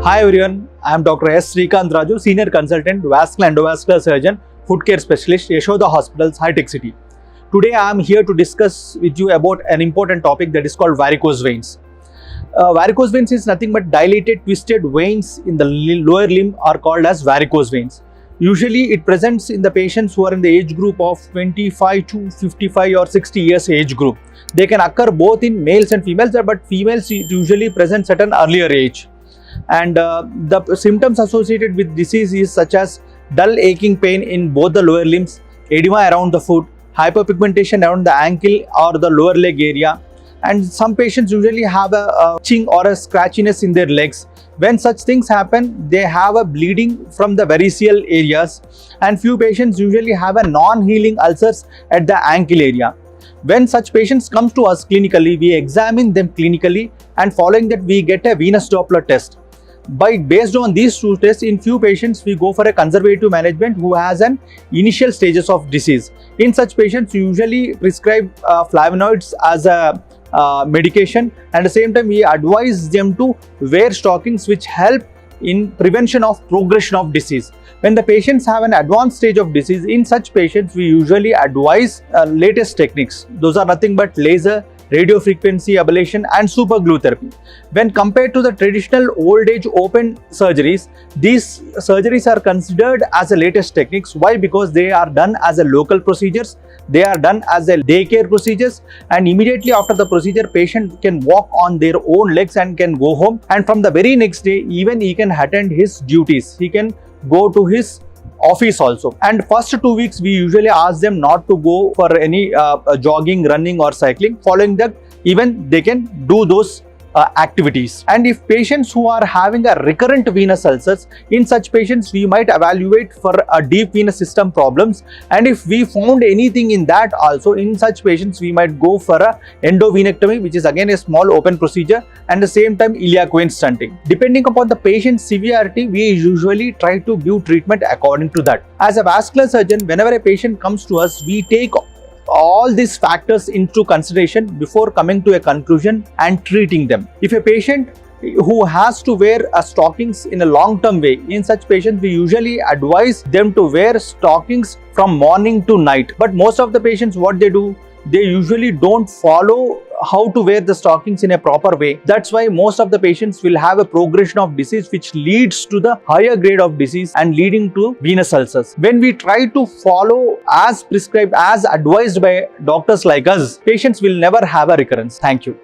Hi everyone, I am Dr. S. Srikanth Raju, Senior Consultant, Vascular Endovascular Surgeon, Foot Care Specialist, Yashoda Hospitals, High-Tech City. Today I am here to discuss with you about an important topic that is called varicose veins. Varicose veins is nothing but dilated, twisted veins in the lower limb are called as varicose veins. Usually it presents in the patients who are in the age group of 25 to 55 or 60 years age group. They can occur both in males and females, but females usually present at an earlier age. And the symptoms associated with disease is such as dull aching pain in both the lower limbs, edema around the foot, hyperpigmentation around the ankle or the lower leg area, and some patients usually have a itching or a scratchiness in their legs. When such things happen, they have a bleeding from the variceal areas, and few patients usually have a non-healing ulcers at the ankle area. When such patients come to us clinically, we examine them clinically, and following that we get a venous Doppler test. Based on these two tests, in few patients we go for a conservative management who has an initial stages of disease. In such patients, we usually prescribe flavonoids as a medication, and at the same time we advise them to wear stockings which help in prevention of progression of disease. When the patients have an advanced stage of disease, in such patients we usually advise latest techniques. Those are nothing but laser, radiofrequency ablation and super glue therapy. When compared to the traditional old age open surgeries, these surgeries are considered as the latest techniques. Why? Because they are done as a local procedures, they are done as a daycare procedures, and immediately after the procedure patient can walk on their own legs and can go home, and from the very next day even he can attend his duties, he can go to his office also. And first 2 weeks we usually ask them not to go for any jogging, running or cycling. Following that, even they can do those activities. And if patients who are having a recurrent venous ulcers, in such patients we might evaluate for a deep venous system problems, and if we found anything in that also, in such patients we might go for a endovenectomy, which is again a small open procedure, and the same time iliac vein stenting. Depending upon the patient's severity, we usually try to give treatment according to that. As a vascular surgeon, whenever a patient comes to us, we take all these factors into consideration before coming to a conclusion and treating them. If a patient who has to wear stockings in a long-term way, in such patients we usually advise them to wear stockings from morning to night. But most of the patients, what they do, they usually don't follow how to wear the stockings in a proper way. That's why most of the patients will have a progression of disease which leads to the higher grade of disease and leading to venous ulcers. When we try to follow as prescribed, as advised by doctors like us, patients will never have a recurrence. Thank you.